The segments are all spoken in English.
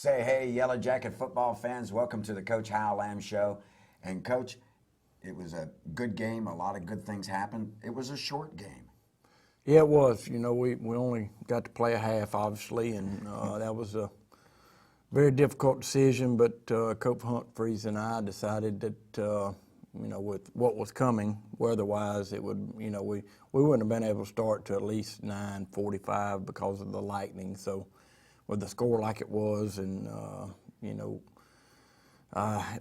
Say hey, Yellow Jacket football fans. Welcome to the Coach Hal Lamb Show. And, Coach, it was a good game. A lot of good things happened. It was a short game. Yeah, it was. You know, we only got to play a half, obviously, and that was a very difficult decision. But Coach Humphreys and I decided that, with what was coming weather-wise, it would, we wouldn't have been able to start to at least 9:45 because of the lightning. So with the score like it was, and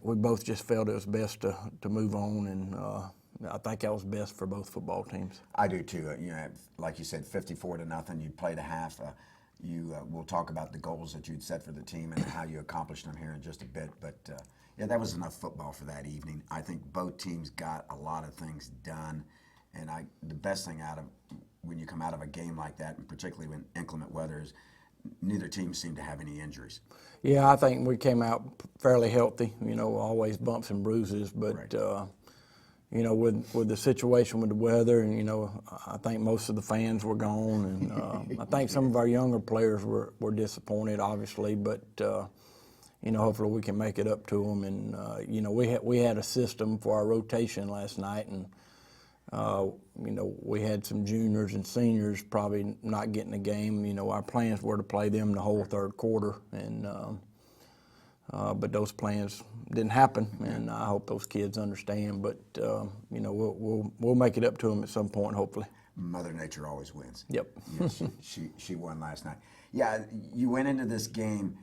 we both just felt it was best to move on, and I think that was best for both football teams. I do too. Like you said, 54-0. You played a half. We'll talk about the goals that you'd set for the team and how you accomplished them here in just a bit. But that was enough football for that evening. I think both teams got a lot of things done, and the best thing out of when you come out of a game like that, and particularly when inclement weather is, neither team seemed to have any injuries. Yeah, I think we came out fairly healthy. Always bumps and bruises, but right. With the situation with the weather, and I think most of the fans were gone, and I think some of our younger players were disappointed, obviously, but hopefully we can make it up to them. And we had a system for our rotation last night, and we had some juniors and seniors probably not getting the game. Our plans were to play them the whole third quarter, and but those plans didn't happen, and I hope those kids understand. But we'll make it up to them at some point, hopefully. Mother Nature always wins. Yep. Yeah, she won last night. Yeah, you went into this game.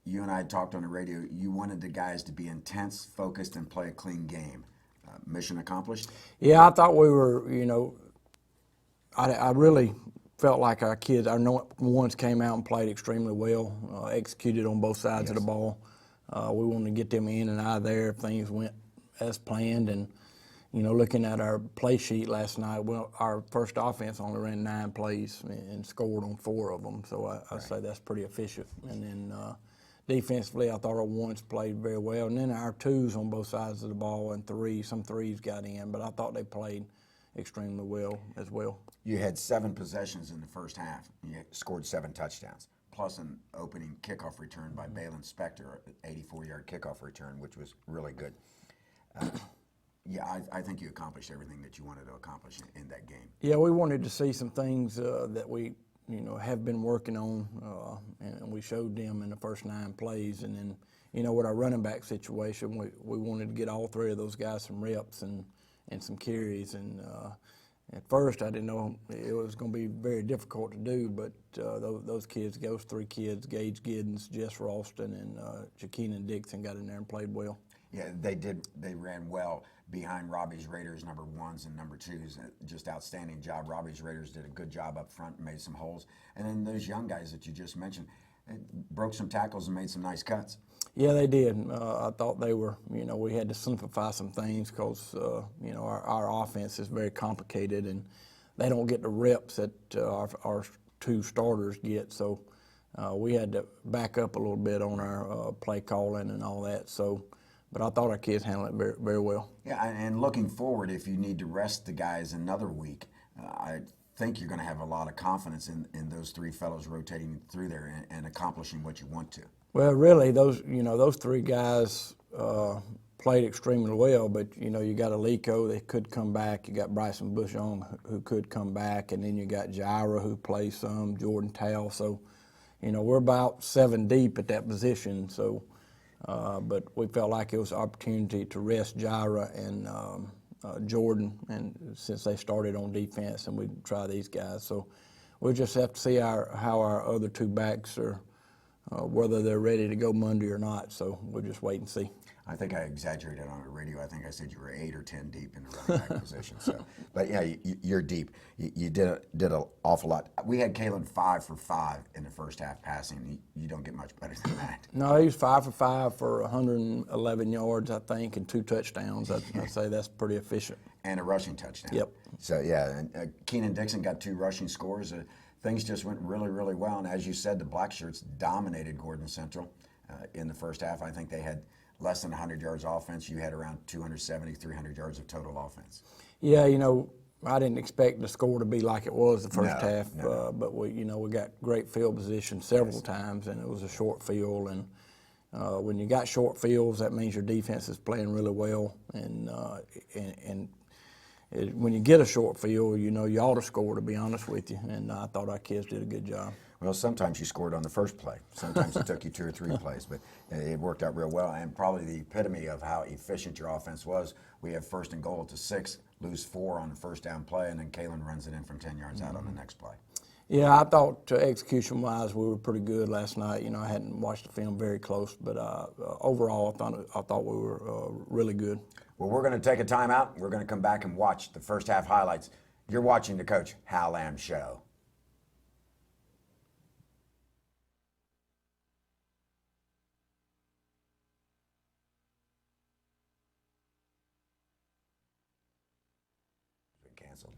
You and I talked on the radio. You wanted the guys to be intense, focused, and play a clean game. Mission accomplished? Yeah, I thought we were, I really felt like our kids, our ones came out and played extremely well, executed on both sides of the ball. We wanted to get them in and out of there if things went as planned. And, looking at our play sheet last night, our first offense only ran 9 plays and scored on 4 of them. So I'd say that's pretty efficient. And then defensively, I thought our ones played very well. And then our 2s on both sides of the ball and some 3s got in. But I thought they played extremely well as well. You had 7 possessions in the first half. You scored 7 touchdowns, plus an opening kickoff return by Balin Spector, an 84-yard kickoff return, which was really good. I think you accomplished everything that you wanted to accomplish in that game. Yeah, we wanted to see some things that we have been working on, and we showed them in the first 9 plays. And then, with our running back situation, we wanted to get all 3 of those guys some reps and some carries. And at first, I didn't know it was going to be very difficult to do, but those 3 kids, Gage Giddens, Jess Ralston, and Jakeena Dixon got in there and played well. Yeah, they did. They ran well behind Robbie's Raiders, number 1s and number 2s. Just outstanding job. Robbie's Raiders did a good job up front and made some holes. And then those young guys that you just mentioned broke some tackles and made some nice cuts. Yeah, they did. I thought they were, we had to simplify some things because, our offense is very complicated and they don't get the reps that our 2 starters get. So we had to back up a little bit on our play calling and all that. But I thought our kids handled it very, very well. Yeah, and looking forward, if you need to rest the guys another week, I think you're going to have a lot of confidence in those 3 fellows rotating through there and accomplishing what you want to. Well, really, those 3 guys played extremely well. But you got Aliko that could come back. You got Bryson Bushong who could come back, and then you got Jaira who plays some, Jordan Towle. So, we're about 7 deep at that position. So. But we felt like it was an opportunity to rest Jaira and Jordan, and since they started on defense, and we'd try these guys. So we'll just have to see how our other 2 backs are, whether they're ready to go Monday or not. So we'll just wait and see. I think I exaggerated on the radio. I think I said you were 8 or 10 deep in the running back position. So, but yeah, you're deep. You did an awful lot. We had Calhoun 5 for 5 in the first half passing. You don't get much better than that. No, he was 5 for 5 for 111 yards, I think, and 2 touchdowns. I'd say that's pretty efficient. And a rushing touchdown. Yep. So yeah, and Keenan Dixon got 2 rushing scores. Things just went really, really well. And as you said, the Black Shirts dominated Gordon Central in the first half. I think they had less than 100 yards offense. You had around 270, 300 yards of total offense. Yeah, I didn't expect the score to be like it was the first No, half, no. but we got great field position several times, and it was a short field. And when you got short fields, that means your defense is playing really well. And when you get a short field, you ought to score, to be honest with you. And I thought our kids did a good job. Well, sometimes you scored on the first play. Sometimes it took you 2 or 3 plays, but it worked out real well. And probably the epitome of how efficient your offense was. We have 1st and goal at the 6, lose 4 on the first down play, and then Calhoun runs it in from 10 yards out on the next play. Yeah, I thought execution-wise we were pretty good last night. I hadn't watched the film very close, but overall I thought we were really good. Well, we're going to take a timeout. We're going to come back and watch the first half highlights. You're watching the Coach Hal Lamb Show. Canceled.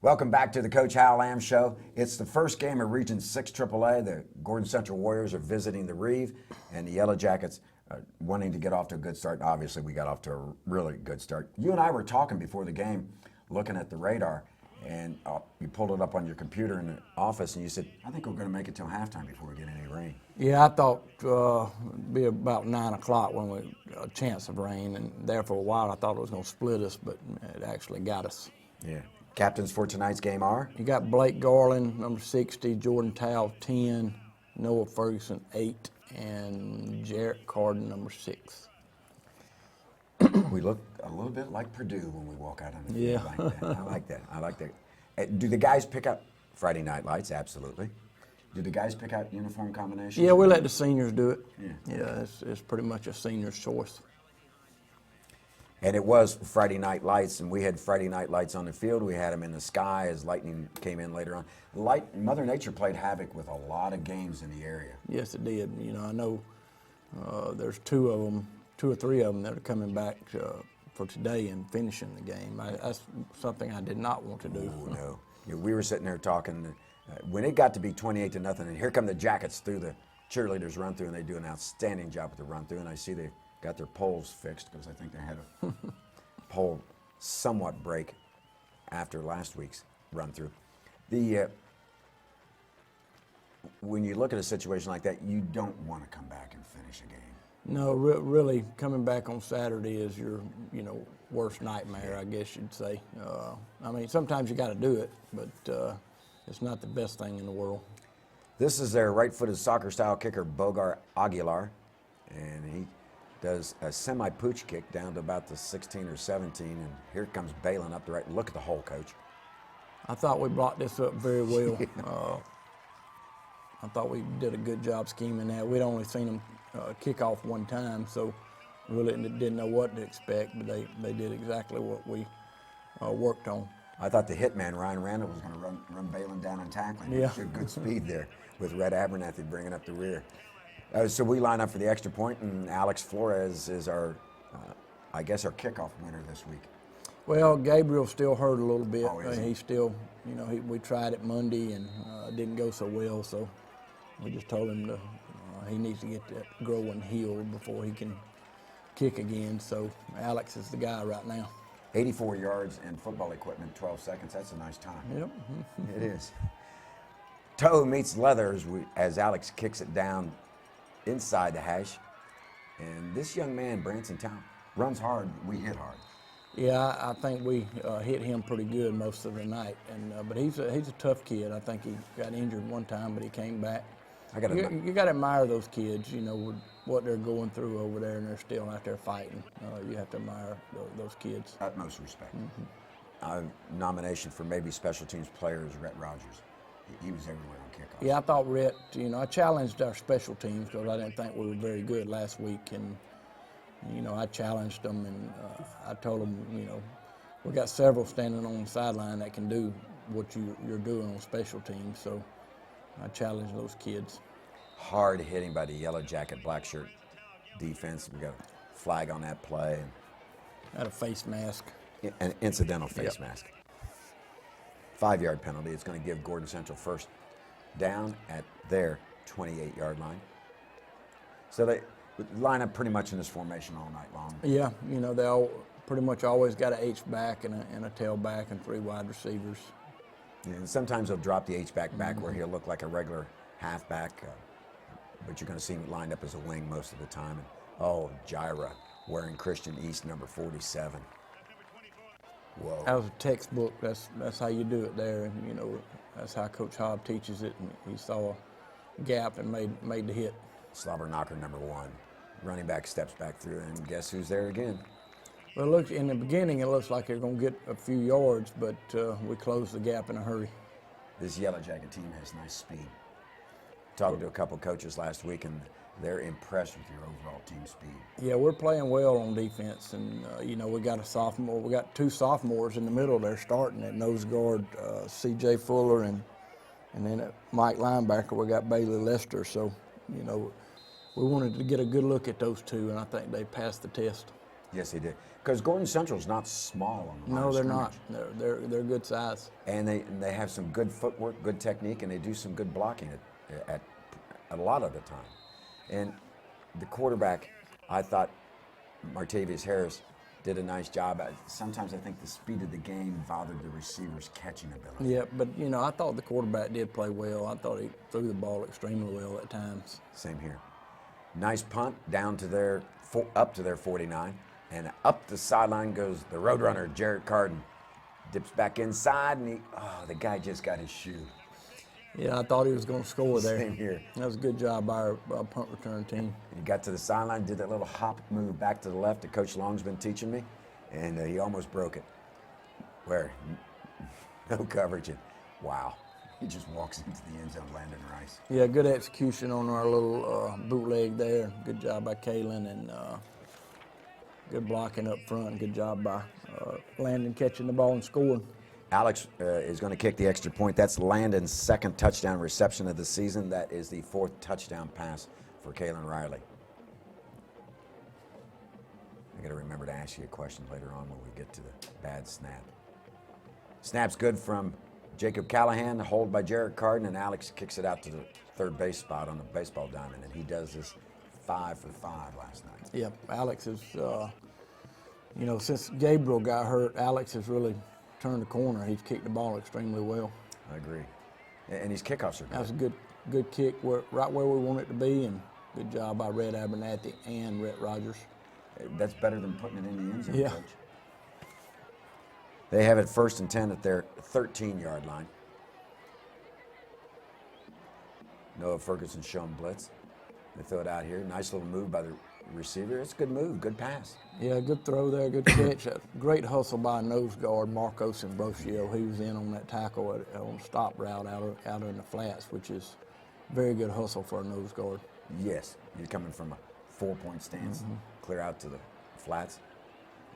Welcome back to the Coach Hal Lamb Show. It's the first game of Region 6 AAA. The Gordon Central Warriors are visiting the Reeve, and the Yellow Jackets are wanting to get off to a good start. And obviously, we got off to a really good start. You and I were talking before the game, looking at the radar, and you pulled it up on your computer in the office, and you said, I think we're going to make it till halftime before we get any rain. Yeah, I thought it'd be about 9 o'clock when we a chance of rain, and there for a while I thought it was going to split us, but it actually got us. Yeah. Captains for tonight's game are? You got Blake Garland, number 60, Jordan Towle, 10, Noah Ferguson, 8, and Jarrett Carden, number 6. We look a little bit like Purdue when we walk out on the field like that. I like that. I like that. Do the guys pick up Friday night lights? Absolutely. Do the guys pick out uniform combinations? Yeah, we let the seniors do it. Yeah. It's pretty much a senior's choice. And it was Friday night lights, and we had Friday night lights on the field. We had them in the sky as lightning came in later on. Mother Nature played havoc with a lot of games in the area. Yes, it did. I know there's 2 or 3 of them that are coming back for today and finishing the game. That's something I did not want to do. Oh, no. We were sitting there talking. When it got to be 28-0, and here come the Jackets through the cheerleaders run through, and they do an outstanding job with the run through, and I see they got their poles fixed because I think they had a pole somewhat break after last week's run through. When you look at a situation like that, you don't want to come back and finish a game. No, really, coming back on Saturday is your, worst nightmare, I guess you'd say. Sometimes you got to do it, but it's not the best thing in the world. This is their right-footed soccer-style kicker, Bogar Aguilar, and he does a semi-pooch kick down to about the 16 or 17, and here comes Balin up the right. Look at the hole, Coach. I thought we blocked this up very well. I thought we did a good job scheming that. We'd only seen them kick off one time, so really didn't know what to expect, but they did exactly what we worked on. I thought the hitman, Ryan Randall, was going to run Balin down and tackle him. Yeah. He showed good speed there with Red Abernathy bringing up the rear. So we line up for the extra point, and Alex Flores is our kickoff winner this week. Well, Gabriel still hurt a little bit. Oh, is he? He's still, we tried it Monday and it didn't go so well, so we just told him he needs to get that growing healed before he can kick again. So Alex is the guy right now. 84 yards and football equipment, 12 seconds. That's a nice time. Yep. It is. Toe meets leather as Alex kicks it down inside the hash. And this young man, Branson Town, runs hard. We hit hard. Yeah, I think we hit him pretty good most of the night, but he's a tough kid. I think he got injured one time, but he came back. You got to admire those kids, with what they're going through over there, and they're still out there fighting. You have to admire those kids. Utmost respect. Nomination for maybe special teams player is Rhett Rogers. He was everywhere on kickoff. Yeah, I thought Rhett, I challenged our special teams because I didn't think we were very good last week, and I challenged them, and I told them, we got several standing on the sideline that can do what you're doing on special teams, so I challenged those kids. Hard hitting by the yellow jacket, black shirt defense. We got a flag on that play. Had a face mask. An incidental face mask. 5-yard penalty. It's going to give Gordon Central first down at their 28-yard line. So they line up pretty much in this formation all night long. Yeah, they all pretty much always got an H-back and a tailback and 3 wide receivers. Yeah, and sometimes he'll drop the H-back back where he'll look like a regular halfback, but you're going to see him lined up as a wing most of the time. And, oh, Gyra wearing Christian East number 47. Whoa. That was a textbook. That's how you do it there. And, you know, that's how Coach Hobb teaches it. And he saw a gap and made the hit. Slobber knocker number 1. Running back steps back through, and guess who's there again? Well, look, in the beginning, it looks like they're going to get a few yards, but we closed the gap in a hurry. This Yellow Jacket team has nice speed. Talking to a couple coaches last week, and they're impressed with your overall team speed. Yeah, we're playing well on defense, and you know, we got a sophomore. We got 2 sophomores in the middle there starting at nose guard, C.J. Fuller, and then at Mike linebacker, we got Bailey Lester. So, you know, we wanted to get a good look at those 2, and I think they passed the test. Yes, they did. Because Gordon Central's not small on the line No, of they're scrimmage. not. They're good size. And they have some good footwork, good technique, and they do some good blocking at a lot of the time. And the quarterback, I thought Martavius Harris did a nice job. Sometimes I think the speed of the game bothered the receiver's catching ability. Yeah, but you know, I thought the quarterback did play well. I thought he threw the ball extremely well at times. Same here. Nice punt down to up to their 49. And up the sideline goes the Roadrunner, Jarrett Carden. Dips back inside, and the guy just got his shoe. Yeah, I thought he was going to score there. Same here. That was a good job by our punt return team. He got to the sideline, did that little hop move back to the left that Coach Long's been teaching me, and he almost broke it. Where? No coverage. And wow. He just walks into the end zone, Landon Rice. Yeah, good execution on our little bootleg there. Good job by Kalen, and good blocking up front. Good job by Landon catching the ball and scoring. Alex is going to kick the extra point. That's Landon's 2nd touchdown reception of the season. That is the 4th touchdown pass for Kalen Riley. I got to remember to ask you a question later on when we get to the bad snap. Snap's good from Jacob Calhoun, hold by Jarrett Carden, and Alex kicks it out to the 3rd base spot on the baseball diamond, and he does this 5 for 5 last night. Yep, Alex is, you know, since Gabriel got hurt, Alex has really turned the corner. He's kicked the ball extremely well. I agree. And his kickoffs are good. That was a good kick, right where we want it to be, and good job by Red Abernathy and Rhett Rogers. That's better than putting it in the end zone, Yeah. Coach. They have it 1st and 10 at their 13-yard line. Noah Ferguson showing blitz. They throw it out here. Nice little move by the receiver. It's a good move, good pass. Yeah, good throw there, good catch. Great hustle by nose guard Marcos Ambrosio. He was in on that tackle on a stop route out in the flats, which is very good hustle for a nose guard. Yes, you're coming from a 4-point stance, clear out to the flats.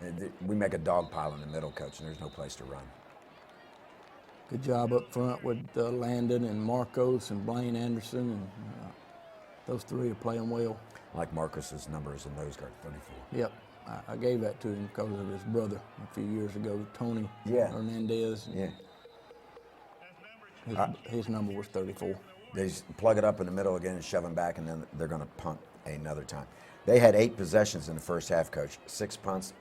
And we make a dog pile in the middle, Coach, and there's no place to run. Good job up front with Landon and Marcos and Blaine Anderson, and those 3 are playing well. I like Marcus's number as a nose guard, 34. Yep, I gave that to him because of his brother a few years ago, Tony Hernandez. Yeah. His number was 34. They plug it up in the middle again and shove him back, and then they're going to punt another time. They had 8 possessions in the first half, Coach. 6 punts,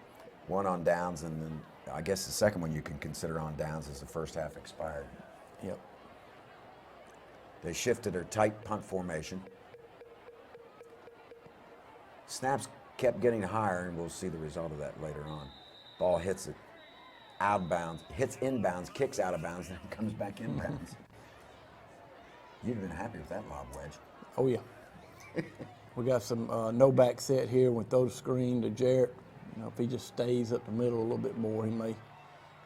1 on downs, and then I guess the second one you can consider on downs as the first half expired. Yep. They shifted their tight punt formation. Snaps kept getting higher, and we'll see the result of that later on. Ball hits it out of bounds, hits inbounds, kicks out of bounds, then comes back inbounds. You'd have been happy with that lob wedge. Oh, yeah. We got some no back set here. We throw the screen to Jarrett. You know, if he just stays up the middle a little bit more, he may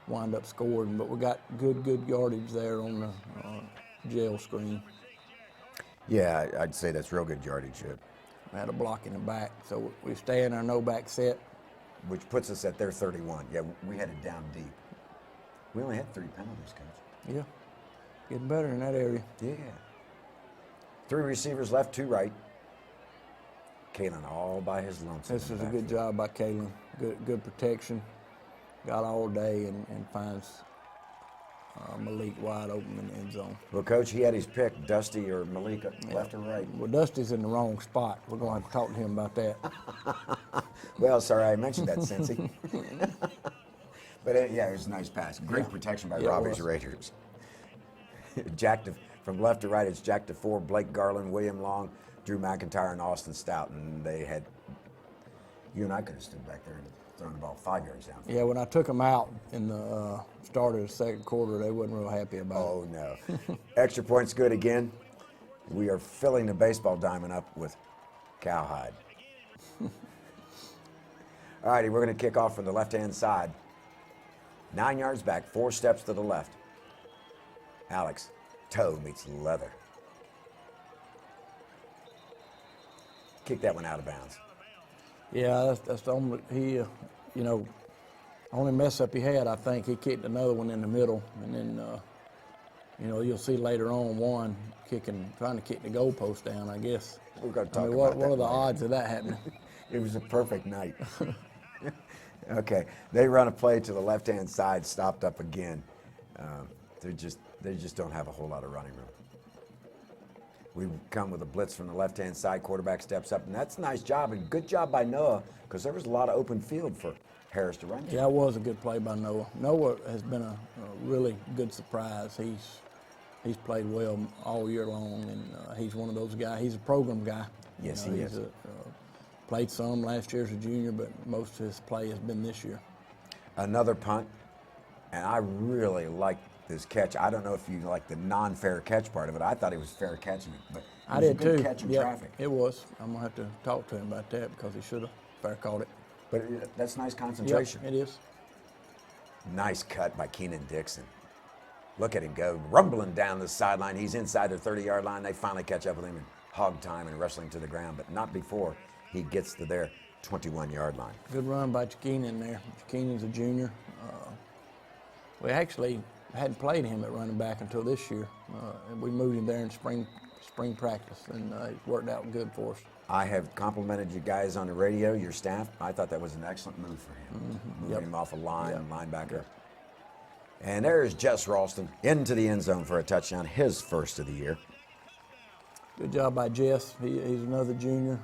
wind up scoring. But we got good yardage there on the jail screen. Yeah, I'd say that's real good yardage. We had a block in the back, so we stay in our no back set. Which puts us at their 31. Yeah, we had it down deep. We only had 3 penalties, Coach. Yeah, getting better in that area. Yeah. 3 receivers left, 2 right. Kalen all by his lonesome. This was a good job by Kalen. Good protection. Got all day and finds Malik wide open in the end zone. Well, Coach, he had his pick, Dusty or Malik, left or right. Well, Dusty's in the wrong spot. We're going to have to talk to him about that. Well, sorry I mentioned that, Cincy. But yeah, it was a nice pass. Great protection by Robbie's Raiders. From left to right, it's Jack DeFore, Blake Garland, William Long, Drew McIntyre, and Austin Stout. And they had, you and I could have stood back there and thrown the ball 5 yards down. Yeah, when I took them out in the start of the second quarter, they wasn't real happy about it. Oh, no. Extra point's good again. We are filling the baseball diamond up with cowhide. All righty, we're going to kick off from the left-hand side. 9 yards back, 4 steps to the left. Alex, toe meets leather. Kick that one out of bounds. Yeah, that's the only, only mess up he had, I think. He kicked another one in the middle, and then, you'll see later on one trying to kick the goalpost down, I guess. We're going to talk about what that are the later. odds of that happening? It was a perfect night. Okay, they run a play to the left-hand side, stopped up again. They just don't have a whole lot of running room. We come with a blitz from the left-hand side. Quarterback steps up, and that's a nice job, and good job by Noah, because there was a lot of open field for Harris to run to. Yeah, it was a good play by Noah. Noah has been a really good surprise. He's played well all year long, and he's one of those guys. He's a program guy. Yes, he is. Played some last year as a junior, but most of his play has been this year. Another punt, and I really like this catch. I don't know if you like the non-fair catch part of it. I thought he was fair catching it, but it was a good catch in traffic. It was. I'm going to have to talk to him about that because he should have fair caught it. But that's nice concentration. Yep, it is. Nice cut by Keenan Dixon. Look at him go, rumbling down the sideline. He's inside the 30-yard line. They finally catch up with him in hog time and wrestling to the ground, but not before he gets to their 21-yard line. Good run by Keenan there. Keenan's a junior. We actually hadn't played him at running back until this year. We moved him there in spring practice, and it worked out good for us. I have complimented you guys on the radio, your staff. I thought that was an excellent move for him, moving him off a line and linebacker. Yep. And there's Jess Ralston into the end zone for a touchdown, his first of the year. Good job by Jess. He's another junior.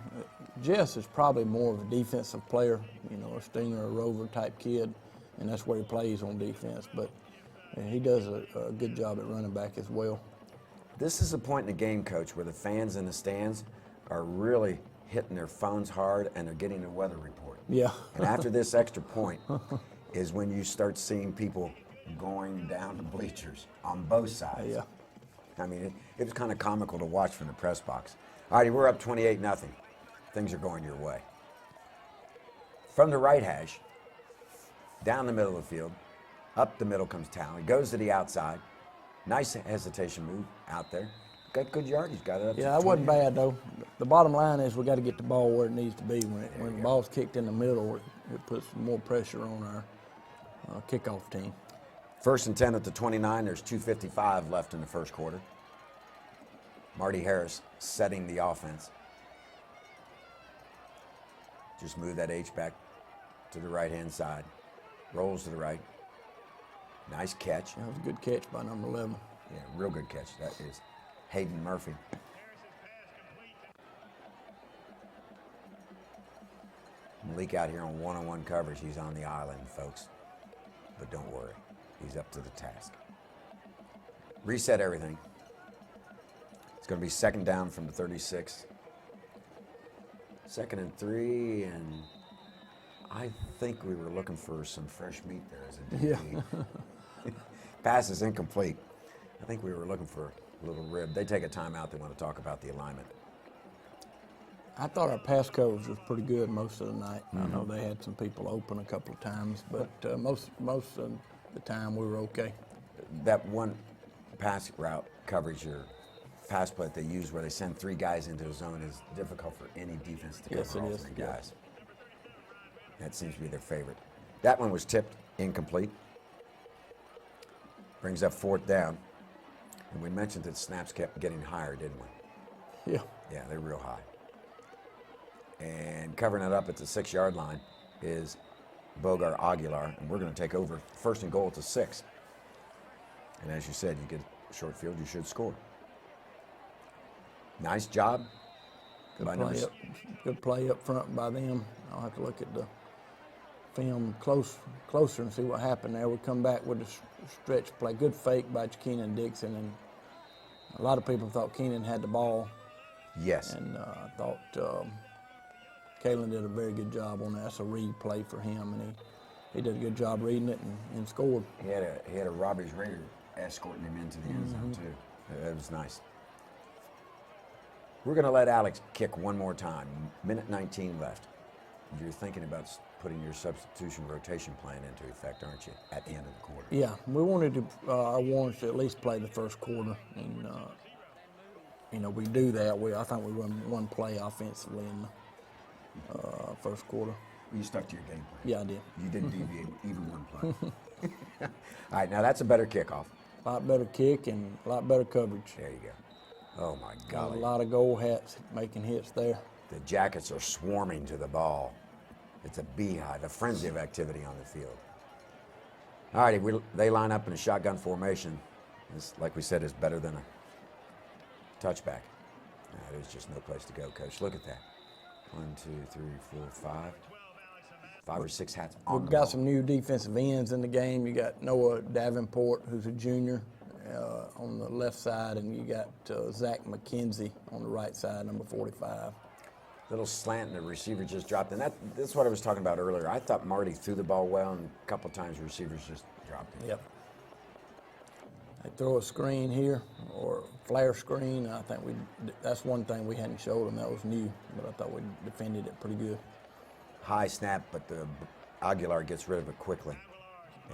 Jess is probably more of a defensive player, a stinger, a rover type kid, and that's where he plays on defense. But he does a good job at running back as well. This is a point in the game, Coach, where the fans in the stands are really hitting their phones hard and they're getting the weather report. Yeah. And after this extra point is when you start seeing people going down the bleachers on both sides. Yeah. I mean, it was kind of comical to watch from the press box. All righty, we're up 28-0. Things are going your way. From the right hash, down the middle of the field, up the middle comes Town. He goes to the outside. Nice hesitation move out there. Got good yardage, got it up. Yeah, that wasn't bad though. The bottom line is we got to get the ball where it needs to be. When the ball's kicked in the middle, it puts more pressure on our kickoff team. 1st and 10 at the 29. There's 2:55 left in the first quarter. Marty Harris setting the offense. Just move that H back to the right-hand side. Rolls to the right. Nice catch. That was a good catch by number 11. Yeah, real good catch. That is Hayden Murphy. Malik out here on one-on-one coverage. He's on the island, folks. But don't worry. He's up to the task. Reset everything. It's going to be 2nd down from the 36. 2nd and 3, and I think we were looking for some fresh meat there as a DB. Yeah. Pass is incomplete. I think we were looking for a little rib. They take a timeout. They want to talk about the alignment. I thought our pass coverage was pretty good most of the night. I know they had some people open a couple of times, but most of the time we were okay. That one pass route coverage or pass play they use where they send 3 guys into a zone is difficult for any defense to cover all 3 guys. That seems to be their favorite. That one was tipped incomplete. Brings up 4th down. And we mentioned that snaps kept getting higher, didn't we? Yeah. Yeah, they're real high. And covering it up at the 6-yard line is Bogar Aguilar, and we're going to take over 1st and goal at the 6. And as you said, you get short field, you should score. Nice job. Good play up front by them. I'll have to look at the film closer and see what happened there. We come back with a stretch play. Good fake by Keenan Dixon, and a lot of people thought Keenan had the ball. Yes. And I thought Calhoun did a very good job on that. That's a read play for him, and he did a good job reading it and scored. He had a Robbie's Raider escorting him into the end zone too. That was nice. We're going to let Alex kick one more time. Minute 19 left. You're thinking about putting your substitution rotation plan into effect, aren't you, at the end of the quarter? Yeah, we wanted to. I wanted to at least play the first quarter, and we do that. I think we run one play offensively in the first quarter. You stuck to your game plan. Yeah, I did. You didn't deviate even one play. All right, now that's a better kickoff. A lot better kick and a lot better coverage. There you go. Oh my golly. A lot of goal hats making hits there. The Jackets are swarming to the ball. It's a beehive, a frenzy of activity on the field. All righty, they line up in a shotgun formation. This, like we said, is better than a touchback. There's just no place to go, Coach. Look at that. 1, 2, 3, 4, 5. 5 or 6 hats on We've the got ball. some new defensive ends in the game. You got Noah Davenport, who's a junior, on the left side, and you got Zach McKenzie on the right side, number 45. Little slant and the receiver just dropped. And that's what I was talking about earlier. I thought Marty threw the ball well, and a couple times receivers just dropped it. Yep. They throw a screen here or flare screen. I think that's one thing we hadn't showed them that was new, but I thought we defended it pretty good. High snap, but the Aguilar gets rid of it quickly.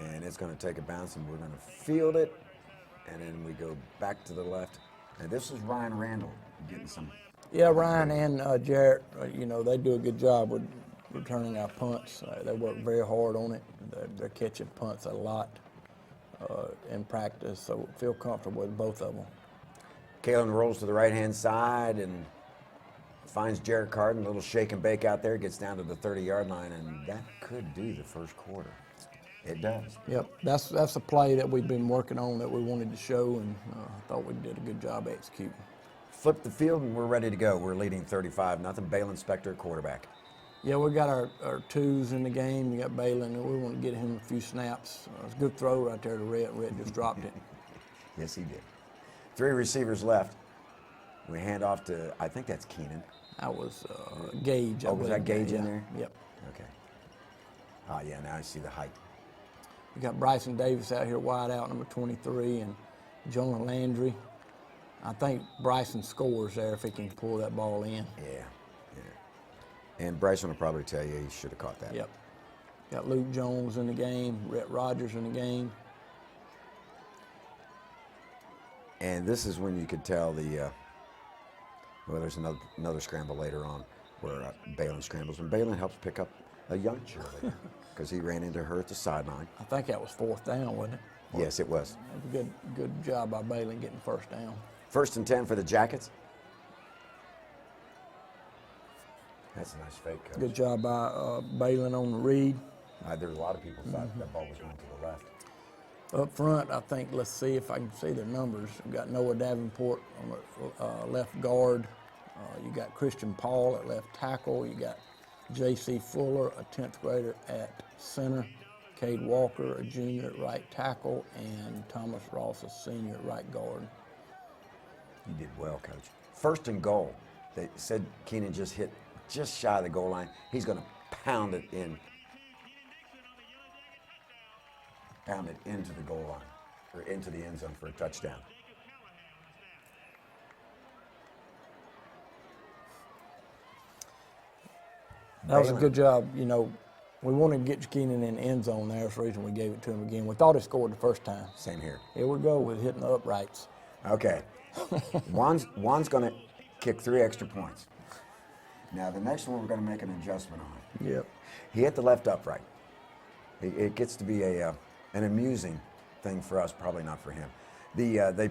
And it's going to take a bounce, and we're going to field it. And then we go back to the left. And this is Ryan Randall getting some. Yeah, Ryan and Jarrett, they do a good job with returning our punts. They work very hard on it. They're catching punts a lot in practice, so feel comfortable with both of them. Calhoun rolls to the right-hand side and finds Jarrett Carden, a little shake and bake out there, gets down to the 30-yard line, and that could do the first quarter. It does. Yep, that's a play that we've been working on that we wanted to show, and I thought we did a good job executing. Flip the field, and we're ready to go. We're leading 35-0. Balin Spector, quarterback. Yeah, we got our twos in the game. We got Balin, and we want to get him a few snaps. It was a good throw right there to Rhett. Rhett just dropped it. Yes, he did. 3 receivers left. We hand off to, I think that's Keenan. That was Gage. Oh, was that Gage in there? Yep. Okay. Yeah, now I see the height. We got Bryson Davis out here wide out, number 23, and Jonah Landry. I think Bryson scores there if he can pull that ball in. Yeah. And Bryson will probably tell you he should have caught that. Yep. Got Luke Jones in the game, Rhett Rogers in the game. And this is when you could tell there's another scramble later on where Balin scrambles. And Balin helps pick up a young cheerleader because he ran into her at the sideline. I think that was 4th down, wasn't it? Yes, it was. Good job by Balin getting first down. 1st and 10 for the Jackets. That's a nice fake, Coach. Good job by Balin on the read. There was a lot of people thought that ball was going to the left. Up front, I think, let's see if I can see their numbers. We've got Noah Davenport on the left guard. You got Christian Paul at left tackle. You got J.C. Fuller, a 10th grader at center. Cade Walker, a junior at right tackle. And Thomas Ross, a senior at right guard. You did well, Coach. 1st and goal. They said Keenan just hit just shy of the goal line. He's going to pound it into the goal line, or into the end zone for a touchdown. That was a good job. We wanted to get Keenan in the end zone there. That's the reason we gave it to him again. We thought he scored the first time. Same here. Here we go with hitting the uprights. Okay. Juan's going to kick 3 extra points. Now, the next one we're going to make an adjustment on. Yep. He hit the left upright. It gets to be an amusing thing for us, probably not for him. They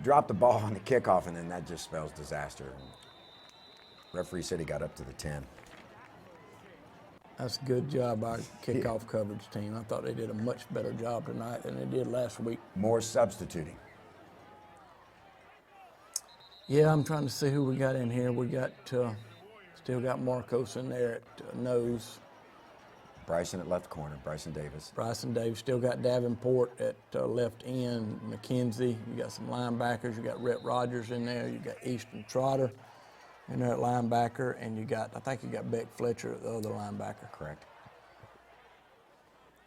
dropped the ball on the kickoff, and then that just spells disaster. Referee said he got up to the 10. That's a good job by our kickoff coverage team. I thought they did a much better job tonight than they did last week. More substituting. Yeah, I'm trying to see who we got in here. We got still got Marcos in there at nose. Bryson at left corner, Bryson Davis. Bryson Davis. Still got Davenport at left end. McKenzie. You got some linebackers. You got Rhett Rogers in there. You got Easton Trotter in there at linebacker, and I think you got Beck Fletcher at the other linebacker. Correct.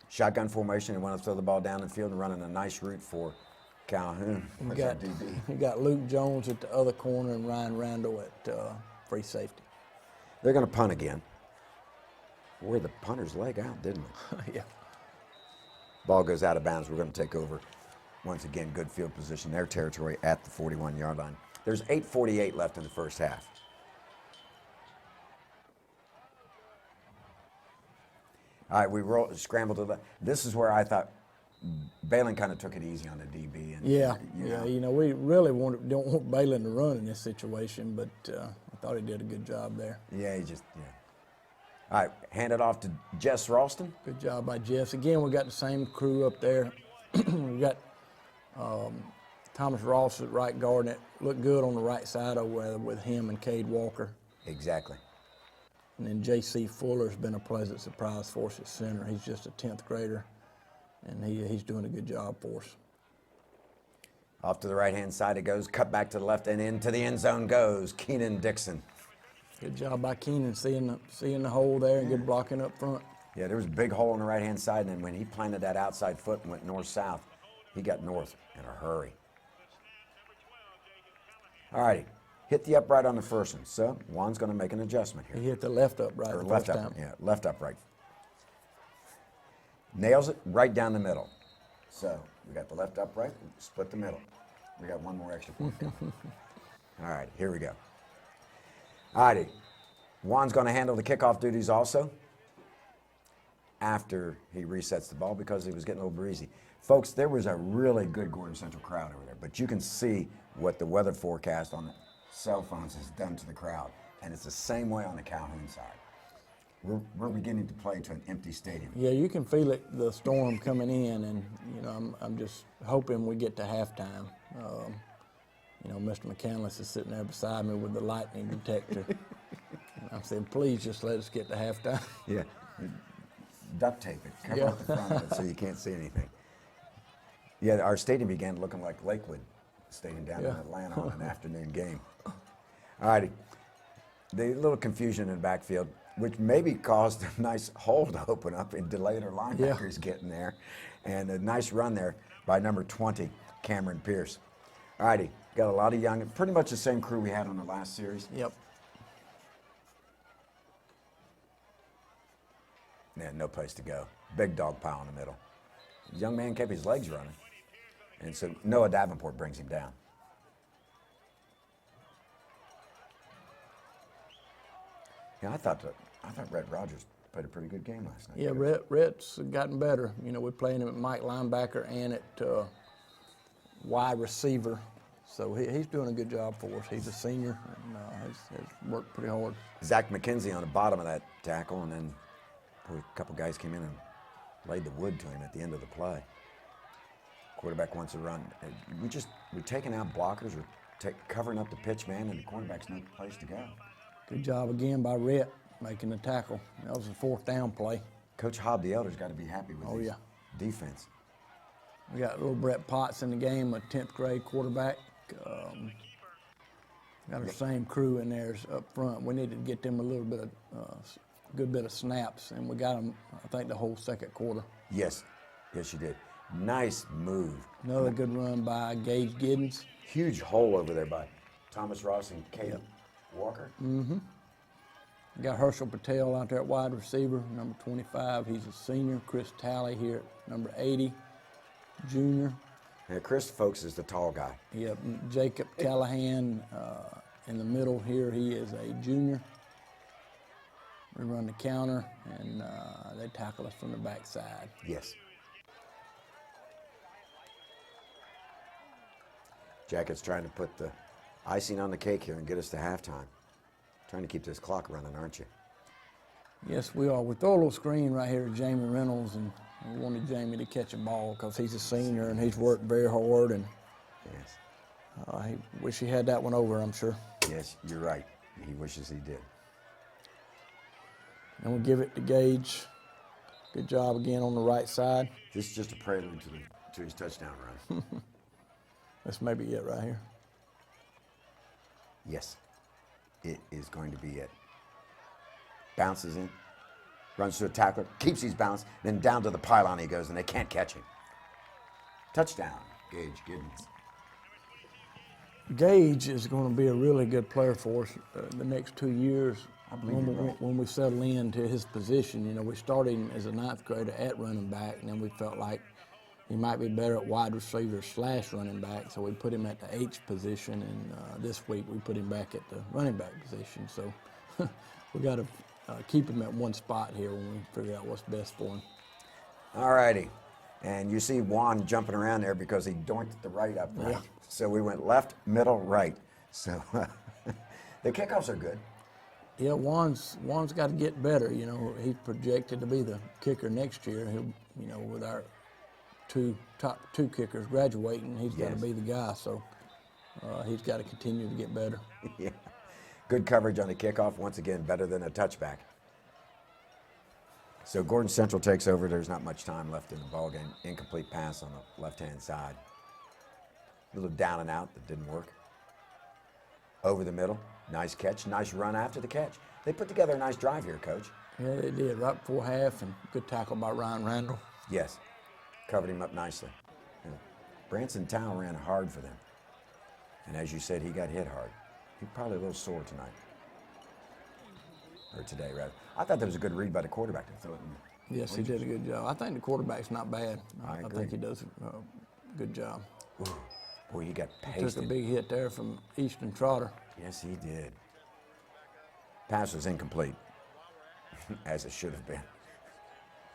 Shotgun formation. They want to throw the ball down the field and running a nice route for Calhoun. You got Luke Jones at the other corner and Ryan Randall at free safety. They're going to punt again. Boy, the punter's leg out, didn't it? Yeah. Ball goes out of bounds. We're going to take over. Once again, good field position, their territory at the 41-yard line. There's 8:48 left in the first half. All right, we scrambled to the left. This is where I thought Balin kind of took it easy on the DB. And, You know, we really don't want Balin to run in this situation, but I thought he did a good job there. Yeah, All right, hand it off to Jess Ralston. Good job by Jess. Again, we got the same crew up there. We got Thomas Ross at right guard, and it looked good on the right side over there with him and Cade Walker. Exactly. And then J.C. Fuller's been a pleasant surprise for us at center. He's just a 10th grader, and he's doing a good job for us. Off to the right-hand side it goes, cut back to the left, and into the end zone goes Keenan Dixon. Good job by Keenan seeing the hole there and good blocking up front. Yeah, there was a big hole on the right-hand side, and then when he planted that outside foot and went north-south, he got north in a hurry. All righty, hit the upright on the first one. So Juan's going to make an adjustment here. He hit the left upright Or the left first up, time. yeah, left upright. Nails it right down the middle. So we got the left upright, split the middle. We got one more extra point down. All right, here we go. All righty, Juan's going to handle the kickoff duties also after he resets the ball because he was getting a little breezy. Folks, there was a really good Gordon Central crowd over there, but you can see what the weather forecast on the cell phones has done to the crowd, and it's the same way on the Calhoun side. We're beginning to play to an empty stadium. Yeah, you can feel it, the storm coming in, and you know, I'm just hoping we get to halftime. You know, Mr. McCandless is sitting there beside me with the lightning detector. And I'm saying, please just let us get to halftime. Yeah, duct tape it, cover up the front of it so you can't see anything. Yeah, our stadium began looking like Lakewood Stadium down in Atlanta on an afternoon game. All righty, the little confusion in the backfield, which maybe caused a nice hole to open up and delayed our linebackers getting there. And a nice run there by number 20, Cameron Pierce. All righty, got a lot of young, pretty much the same crew we had on the last series. Yep. Yeah, no place to go. Big dog pile in the middle. The young man kept his legs running. And so Noah Davenport brings him down. Yeah, I thought Rhett Rogers played a pretty good game last night. Yeah, Rhett's gotten better. You know, we're playing him at Mike linebacker and at wide receiver. So he's doing a good job for us. He's a senior and has worked pretty hard. Zach McKenzie on the bottom of that tackle, and then a couple guys came in and laid the wood to him at the end of the play. Quarterback wants to run. We're taking out blockers, we're covering up the pitch man, and the cornerback's no place to go. Good job again by Rhett making the tackle. That was a 4th down play. Coach Hobb, the elder's got to be happy with his defense. We got little Brett Potts in the game, a 10th grade quarterback. Got our same crew in there up front. We needed to get them a little bit of good bit of snaps, and we got them, I think, the whole second quarter. Yes, yes, you did. Nice move. Another good run by Gage Giddens. Huge hole over there by Thomas Ross and Cade Walker. Mm-hmm. We got Herschel Patel out there at wide receiver, number 25. He's a senior. Chris Talley here at number 80, junior. Yeah, Chris, folks, is the tall guy. Yep, Jacob Callahan in the middle here. He is a junior. We run the counter, and they tackle us from the backside. Yes. Jacket's trying to put the icing on the cake here and get us to halftime. Trying to keep this clock running, aren't you? Yes, we are. We throw a little screen right here to Jamie Reynolds, and we wanted Jamie to catch a ball because he's a senior and he's worked very hard, and Yes. he wish he had that one over, I'm sure. Yes, you're right. He wishes he did. And we give it to Gage. Good job again on the right side. This is just a prelude to his touchdown run. That's maybe it right here. Yes, it is going to be it. Bounces in, runs to a tackler, keeps his bounce, then down to the pylon he goes, and they can't catch him. Touchdown, Gage Giddens. Gage is going to be a really good player for us the next 2 years. I believe you're right. When we settle into his position, you know, we started him as a 9th grader at running back, and then we felt like he might be better at wide receiver / running back, so we put him at the H position, and this week we put him back at the running back position. So we got to keep him at one spot here when we figure out what's best for him. All righty. And you see Juan jumping around there because he doinked the right up there. Yeah. So we went left, middle, right. So the kickoffs are good. Yeah, Juan's got to get better. You know, he's projected to be the kicker next year. He'll, you know, with our top two kickers graduating, he's got to Yes. be the guy. So he's got to continue to get better. Yeah. Good coverage on the kickoff. Once again, better than a touchback. So Gordon Central takes over. There's not much time left in the ballgame. Incomplete pass on the left-hand side. A little down and out that didn't work. Over the middle. Nice catch. Nice run after the catch. They put together a nice drive here, Coach. Yeah, they did right before half, and good tackle by Ryan Randall. Yes. Covered him up nicely. Yeah. Branson Tao ran hard for them. And as you said, he got hit hard. He's probably a little sore tonight. Or today, rather. I thought that was a good read by the quarterback to throw it in. Yes, he did a good job. I think the quarterback's not bad. I agree. think he does a good job. Ooh, boy, he got Took a pasted. big hit there from Easton Trotter. Yes, he did. Pass was incomplete, as it should have been.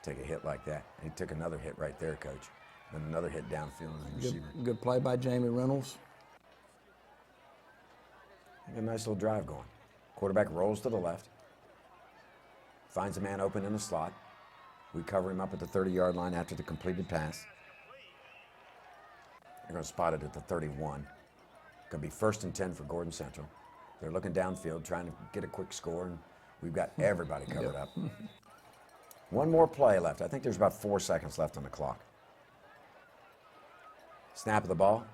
Take a hit like that. He took another hit right there, Coach. And another hit downfield on the receiver. Good play by Jamie Reynolds. A nice little drive going. Quarterback rolls to the left. Finds a man open in the slot. We cover him up at the 30-yard line after the completed pass. They're going to spot it at the 31. Going to be 1st and 10 for Gordon Central. They're looking downfield, trying to get a quick score, and we've got everybody covered up. One more play left. I think there's about 4 seconds left on the clock. Snap of the ball.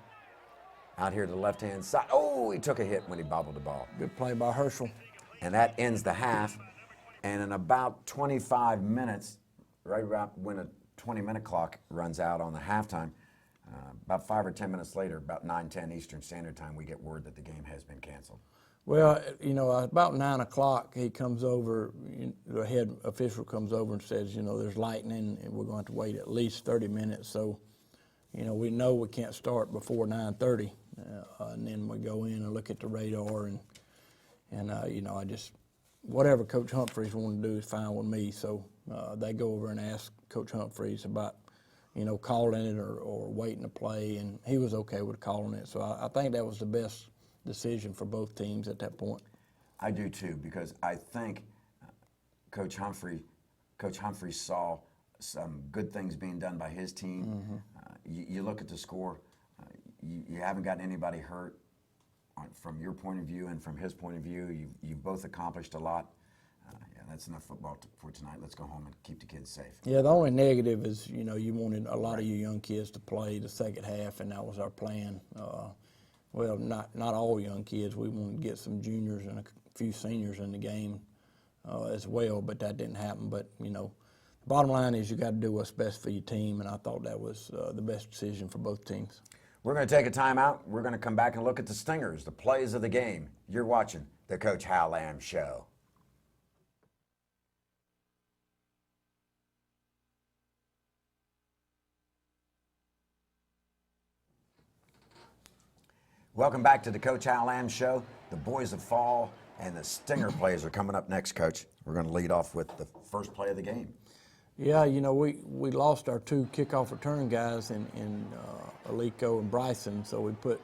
Out here to the left-hand side. Oh, he took a hit when he bobbled the ball. Good play by Herschel. And that ends the half. And in about 25 minutes, right about when a 20-minute clock runs out on the halftime, about 5 or 10 minutes later, about 9:10 Eastern Standard Time, we get word that the game has been canceled. Well, you know, about 9 o'clock, he comes over, the head official comes over and says, you know, there's lightning and we're going to wait at least 30 minutes. So, you know we can't start before 9:30. And then we go in and look at the radar and you know, whatever Coach Humphreys wanted to do is fine with me. So they go over and ask Coach Humphreys about, you know, calling it or waiting to play, and he was okay with calling it. So I think that was the best decision for both teams at that point. I do too, because I think Coach Humphrey saw some good things being done by his team. Mm-hmm. You look at the score, you haven't gotten anybody hurt from your point of view and from his point of view. You've both accomplished a lot. Yeah, that's enough football for tonight. Let's go home and keep the kids safe. Yeah, the only negative is, you know, you wanted a lot of you young kids to play the second half, and that was our plan. Well, not all young kids. We wanted to get some juniors and a few seniors in the game as well, but that didn't happen. But, you know, the bottom line is you got to do what's best for your team, and I thought that was the best decision for both teams. We're going to take a timeout. We're going to come back and look at the stingers, the plays of the game. You're watching the Coach Hal Lamb Show. Welcome back to the Coach Hal Lamb Show. The boys of fall and the stinger plays are coming up next, Coach. We're going to lead off with the first play of the game. Yeah, you know, we lost our 2 kickoff return guys in Alico and Bryson, so we put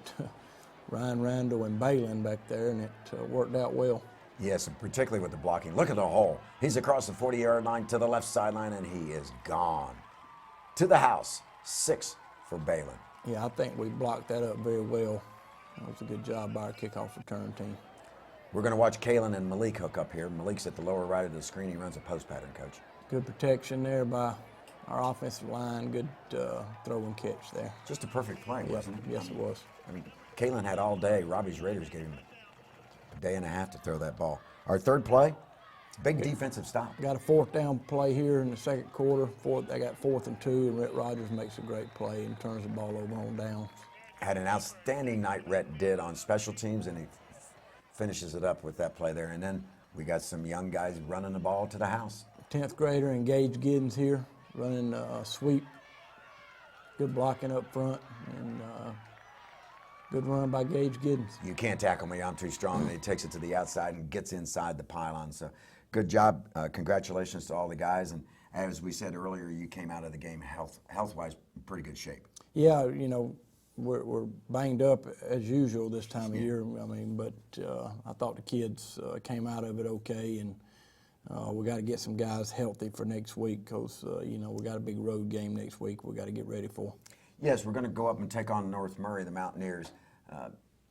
Ryan Randall and Balin back there, and it worked out well. Yes, and particularly with the blocking. Look at the hole. He's across the 40-yard line to the left sideline, and he is gone. To the house, 6 for Balin. Yeah, I think we blocked that up very well. That was a good job by our kickoff return team. We're going to watch Kalen and Malik hook up here. Malik's at the lower right of the screen. He runs a post pattern, Coach. Good protection there by our offensive line. Good throw and catch there. Just a perfect play, wasn't it? Yes, it was. I mean, Kalen had all day. Robbie's Raiders gave him a day and a half to throw that ball. Our third play, big defensive stop. Got a 4th down play here in the second quarter. They got 4th and 2, and Rhett Rogers makes a great play and turns the ball over on downs. Had an outstanding night Rhett did on special teams, and he finishes it up with that play there. And then we got some young guys running the ball to the house. 10th grader Gage Giddens here running a sweep. Good blocking up front, and good run by Gage Giddens. You can't tackle me, I'm too strong. And he takes it to the outside and gets inside the pylon. So good job. Congratulations to all the guys. And as we said earlier, you came out of the game health-wise pretty good shape. Yeah, you know, we're banged up as usual this time of year. I mean, but I thought the kids came out of it okay, and we got to get some guys healthy for next week because you know, we got a big road game next week. We got to get ready for. Yes, we're going to go up and take on North Murray, the Mountaineers.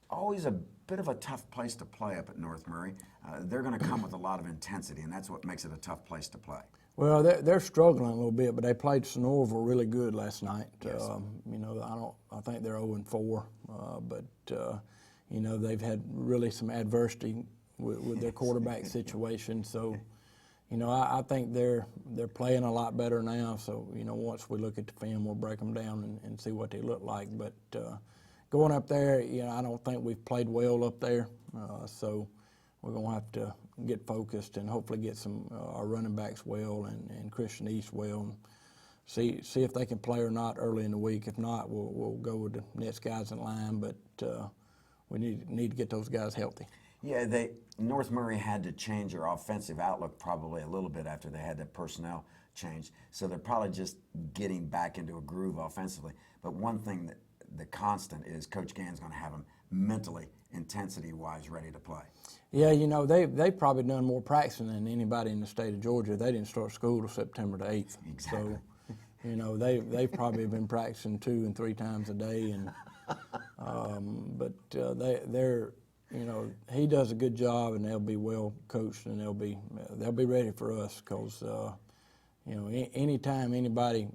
Always a bit of a tough place to play up at North Murray. They're going to come with a lot of intensity, and that's what makes it a tough place to play. Well, they're struggling a little bit, but they played Sonoraville really good last night. Yes. You know, I think they're 0-4, but you know, they've had really some adversity with their quarterback situation. So, you know, I think they're playing a lot better now. So, you know, once we look at the film, we'll break them down and see what they look like. But going up there, you know, I don't think we've played well up there. So we're going to have to get focused and hopefully get some our running backs well and Christian East well, and see if they can play or not early in the week. If not, we'll go with the next guys in line. But we need to get those guys healthy. Yeah, North Murray had to change their offensive outlook probably a little bit after they had that personnel change. So they're probably just getting back into a groove offensively. But one thing that the constant is Coach Gann's going to have them mentally, intensity-wise, ready to play. Yeah, you know, they've probably done more practicing than anybody in the state of Georgia. They didn't start school till September the 8th. Exactly. So, you know, they've probably been practicing 2 and 3 times a day. And but they're, you know, he does a good job, and they'll be well coached, and they'll be ready for us because, you know, anytime anybody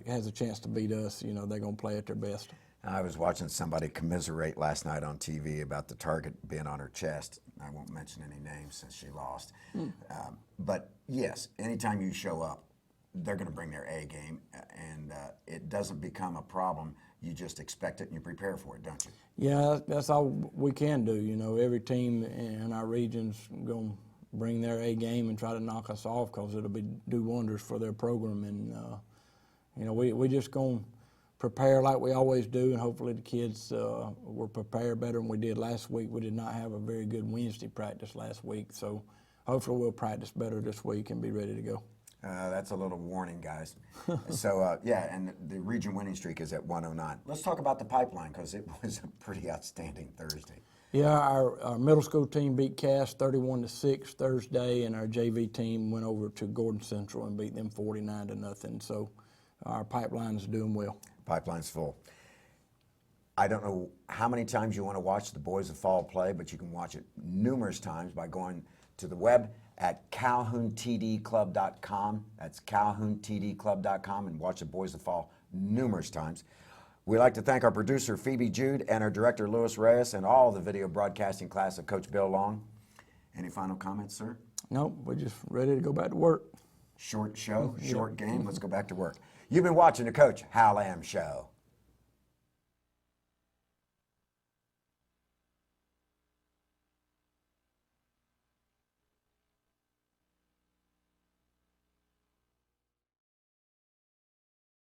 has a chance to beat us, you know, they're going to play at their best. I was watching somebody commiserate last night on TV about the target being on her chest. I won't mention any names since she lost. But yes, anytime you show up, they're going to bring their A game, and it doesn't become a problem. You just expect it and you prepare for it, don't you? Yeah, that's all we can do. You know, every team in our region's going to bring their A game and try to knock us off because it'll do wonders for their program. And, you know, we just going to prepare like we always do, and hopefully the kids will prepare better than we did last week. We did not have a very good Wednesday practice last week, so hopefully we'll practice better this week and be ready to go. That's a little warning, guys. So, yeah, and the region winning streak is at 109. Let's talk about the pipeline because it was a pretty outstanding Thursday. Yeah, our middle school team beat Cass 31-6 Thursday, and our JV team went over to Gordon Central and beat them 49-0. So our pipeline is doing well. Pipeline's full. I don't know how many times you want to watch the Boys of Fall play, but you can watch it numerous times by going to the web at calhountdclub.com. That's calhountdclub.com, and watch the Boys of Fall numerous times. We'd like to thank our producer, Phoebe Jude, and our director, Louis Reyes, and all the video broadcasting class of Coach Bill Long. Any final comments, sir? Nope, we're just ready to go back to work. Short show, short game. Let's go back to work. You've been watching the Coach Hal Lamb Show.